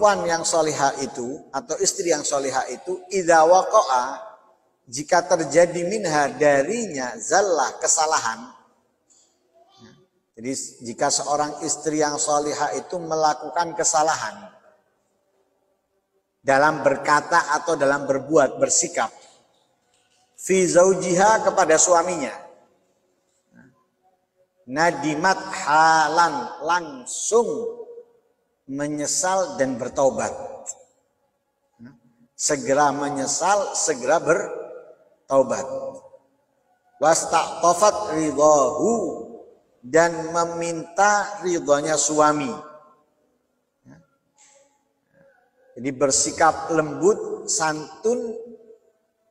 perempuan yang solihah itu atau istri yang solihah itu idza waqa'a, jika terjadi minha darinya zallah, kesalahan. Jadi jika seorang istri yang solihah itu melakukan kesalahan dalam berkata atau dalam berbuat, bersikap fi zaujiha, kepada suaminya, nadimat halan, langsung menyesal dan bertaubat. Segera menyesal, segera bertaubat. Wastaqtafat ridahu, dan meminta ridhonya suami. Jadi bersikap lembut, santun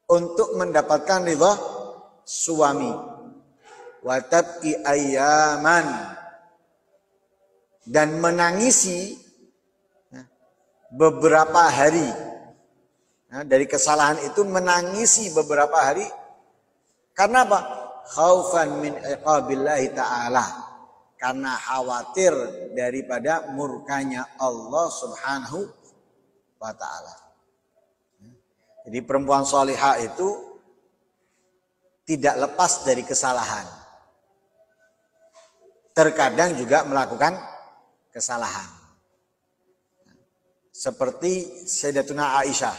untuk mendapatkan ridha suami. Wa tabki ayyaman, dan menangisi beberapa hari. Dari kesalahan itu menangisi beberapa hari. Karena apa? Khaufan min iqabillahi ta'ala, karena khawatir daripada murkanya Allah subhanahu wa ta'ala. Jadi perempuan salihah itu tidak lepas dari kesalahan. Terkadang juga melakukan kesalahan. Seperti Sayyidatuna Aisyah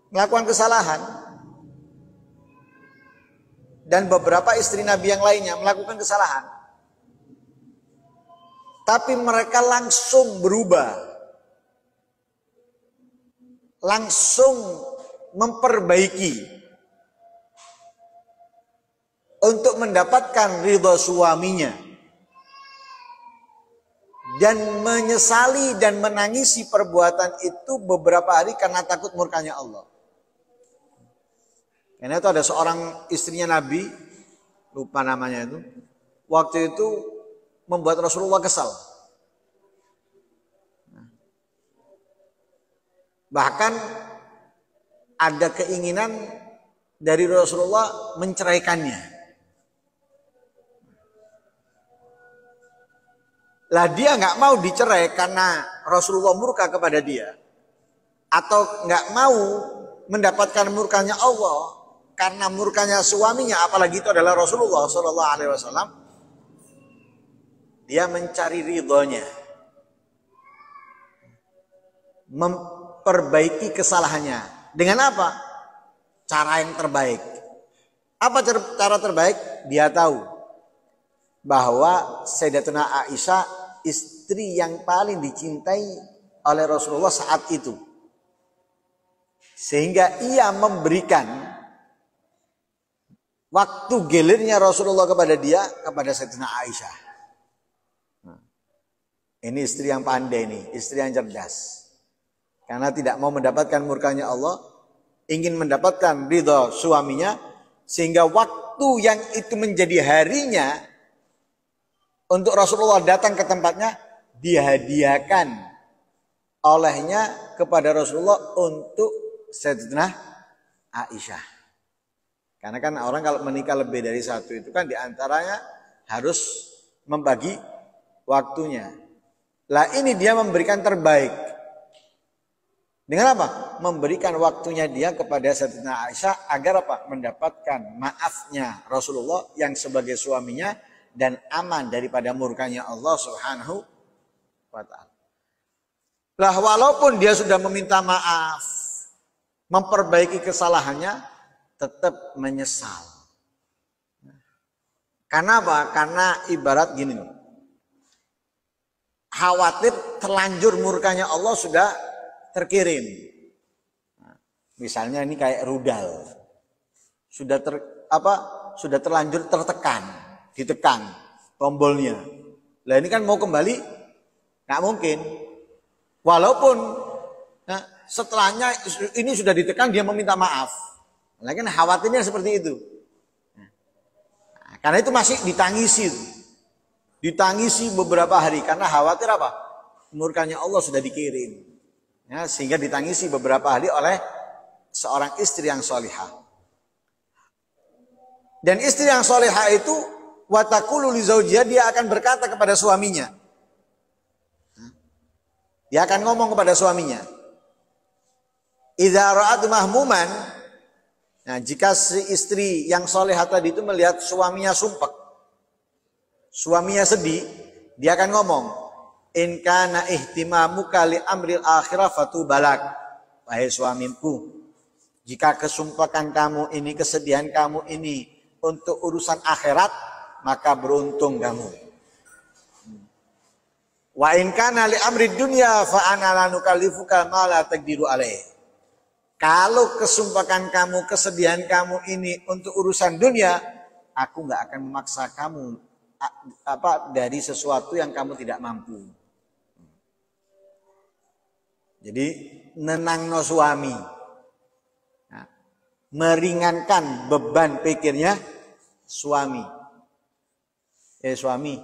melakukan kesalahan, dan beberapa istri Nabi yang lainnya melakukan kesalahan. Tapi mereka langsung berubah, langsung memperbaiki untuk mendapatkan ridha suaminya, dan menyesali dan menangisi perbuatan itu beberapa hari karena takut murkanya Allah. Karena itu ada seorang istrinya Nabi, lupa namanya itu, waktu itu membuat Rasulullah kesal. Bahkan ada keinginan dari Rasulullah menceraikannya. Lah dia nggak mau dicerai karena Rasulullah murka kepada dia, atau nggak mau mendapatkan murkanya Allah karena murkanya suaminya, apalagi itu adalah Rasulullah Shallallahu Alaihi Wasallam. Dia mencari ridhonya, memperbaiki kesalahannya dengan apa? Cara yang terbaik. Apa cara terbaik? Dia tahu bahwa Sayyidatuna Aisyah istri yang paling dicintai oleh Rasulullah saat itu, sehingga ia memberikan waktu gelirnya Rasulullah kepada dia, kepada Sayyidatuna Aisyah. Ini istri yang pandai nih, istri yang cerdas. Karena tidak mau mendapatkan murkanya Allah, ingin mendapatkan ridha suaminya, sehingga waktu yang itu menjadi harinya untuk Rasulullah datang ke tempatnya, dihadiahkan olehnya kepada Rasulullah untuk Sayyidatuna Aisyah. Karena kan orang kalau menikah lebih dari satu itu kan diantaranya harus membagi waktunya. Lah ini dia memberikan terbaik. Dengan apa? Memberikan waktunya dia kepada Sayyidatuna Aisyah agar apa? Mendapatkan maafnya Rasulullah yang sebagai suaminya dan aman daripada murkanya Allah Subhanahu wa ta'ala. Lah walaupun dia sudah meminta maaf, memperbaiki kesalahannya, tetap menyesal. Karena apa? Karena ibarat gini loh. Khawatir terlanjur murkanya Allah sudah terkirim. Misalnya ini kayak rudal. Sudah terlanjur tertekan, ditekan tombolnya. Lah ini kan mau kembali nggak mungkin. Walaupun setelahnya ini sudah ditekan dia meminta maaf. Nah, kan khawatirnya seperti itu. Karena itu masih ditangisi. Ditangisi beberapa hari karena khawatir apa? Murkanya Allah sudah dikirim. Ya, sehingga ditangisi beberapa hari oleh seorang istri yang solihah. Dan istri yang solihah itu watakulu li zaujiha, dia akan berkata kepada suaminya. Dia akan ngomong kepada suaminya. Idza ra'at mahmuman, nah jika si istri yang solehah tadi itu melihat suaminya sumpek, suaminya sedih, dia akan ngomong, in kana ihtimamuka li amril akhirah fatubalak. Wahai suamiku, jika kesumpekan kamu ini, kesedihan kamu ini untuk urusan akhirat, maka beruntung kamu. Wa in kana li amri dunya fa ana la nukallifuka ma la taqdiru alaih. Kalau kesumpakan kamu, kesedihan kamu ini untuk urusan dunia, aku nggak akan memaksa kamu dari sesuatu yang kamu tidak mampu. Jadi nenangno suami, nah, meringankan beban pikirnya suami. Suami,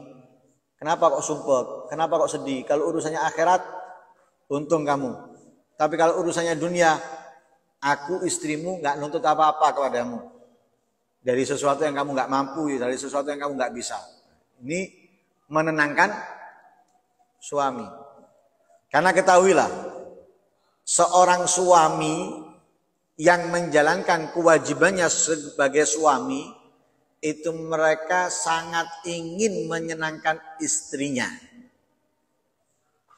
kenapa kok sumpek? Kenapa kok sedih? Kalau urusannya akhirat, untung kamu. Tapi kalau urusannya dunia, aku istrimu nggak nuntut apa-apa kepadamu. Dari sesuatu yang kamu nggak mampu, dari sesuatu yang kamu nggak bisa. Ini menenangkan suami. Karena ketahuilah, seorang suami yang menjalankan kewajibannya sebagai suami, itu mereka sangat ingin menyenangkan istrinya.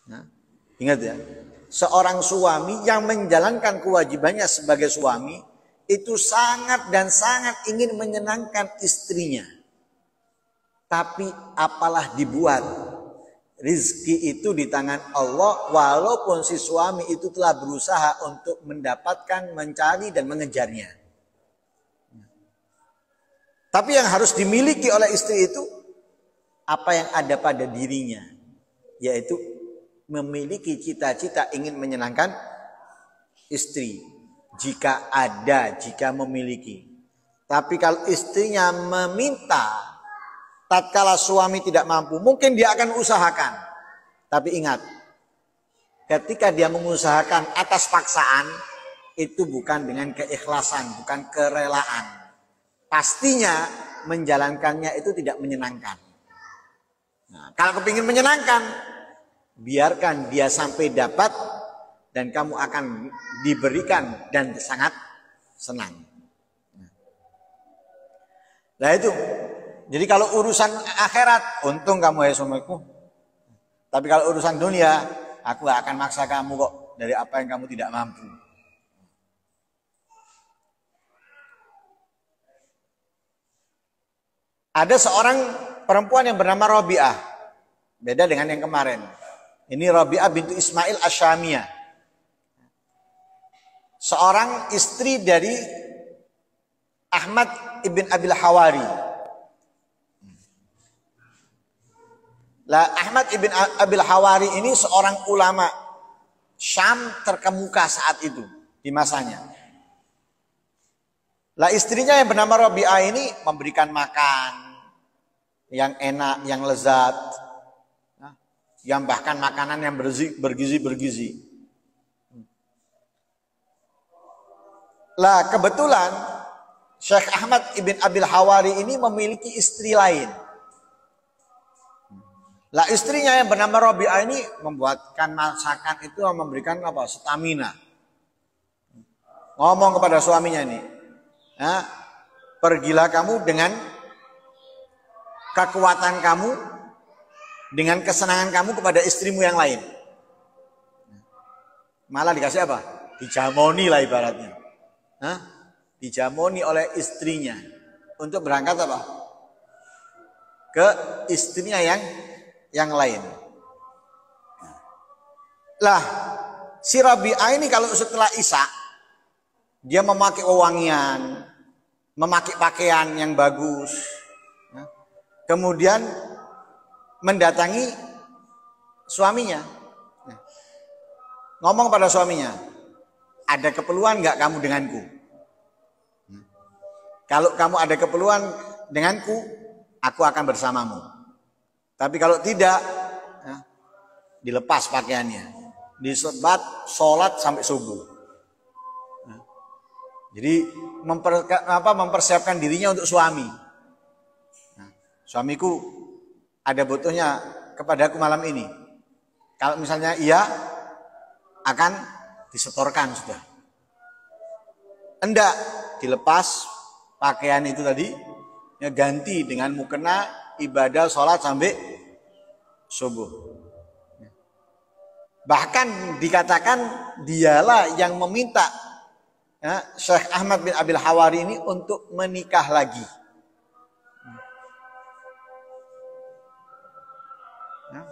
Nah, ingat ya, seorang suami yang menjalankan kewajibannya sebagai suami itu sangat dan sangat ingin menyenangkan istrinya. Tapi apalah dibuat, rizki itu di tangan Allah, walaupun si suami itu telah berusaha untuk mendapatkan, mencari dan mengejarnya. Tapi yang harus dimiliki oleh istri itu apa yang ada pada dirinya, yaitu memiliki cita-cita ingin menyenangkan istri. Jika ada, jika memiliki. Tapi kalau istrinya meminta, tatkala suami tidak mampu, mungkin dia akan usahakan. Tapi ingat, ketika dia mengusahakan atas paksaan, itu bukan dengan keikhlasan, bukan kerelaan. Pastinya menjalankannya itu tidak menyenangkan. Nah, kalau kepingin menyenangkan, biarkan dia sampai dapat dan kamu akan diberikan dan sangat senang. Nah itu, jadi kalau urusan akhirat, untung kamu ya suamiku. Tapi kalau urusan dunia, aku gak akan maksa kamu kok dari apa yang kamu tidak mampu. Ada seorang perempuan yang bernama Rabi'ah. Beda dengan yang kemarin. Ini Rabi'ah bintu Ismail Asyamiyah. Seorang istri dari Ahmad ibn Abil Hawari. Lah Ahmad ibn Abil Hawari ini seorang ulama Syam terkemuka saat itu di masanya. Lah istrinya yang bernama Rabi'ah ini memberikan makan yang enak, yang lezat, yang bahkan makanan yang bergizi. Lah kebetulan Syekh Ahmad ibn Abil Hawari ini memiliki istri lain. Lah istrinya yang bernama Rabi'ah ini membuatkan masakan itu memberikan apa? Stamina. Ngomong kepada suaminya ini, pergilah kamu dengan kekuatan kamu, dengan kesenangan kamu kepada istrimu yang lain. Malah dikasih apa? Dijamoni lah ibaratnya. Dijamoni oleh istrinya untuk berangkat apa? Ke istrinya yang lain. Lah, si Rabi'ah ini kalau setelah Isya, dia memakai wewangian, memakai pakaian yang bagus, kemudian mendatangi suaminya, ngomong pada suaminya, ada keperluan nggak kamu denganku? Kalau kamu ada keperluan denganku, aku akan bersamamu. Tapi kalau tidak, dilepas pakaiannya, disebat, sholat sampai subuh. Jadi mempersiapkan dirinya untuk suami. Suamiku ada butuhnya kepadaku malam ini. Kalau misalnya iya, akan disetorkan sudah. Enggak, dilepas pakaian itu tadi, ya ganti dengan mukena ibadah sholat sampai subuh. Bahkan dikatakan dialah yang meminta ya, Syekh Ahmad bin Abil Hawari ini untuk menikah lagi. Ya.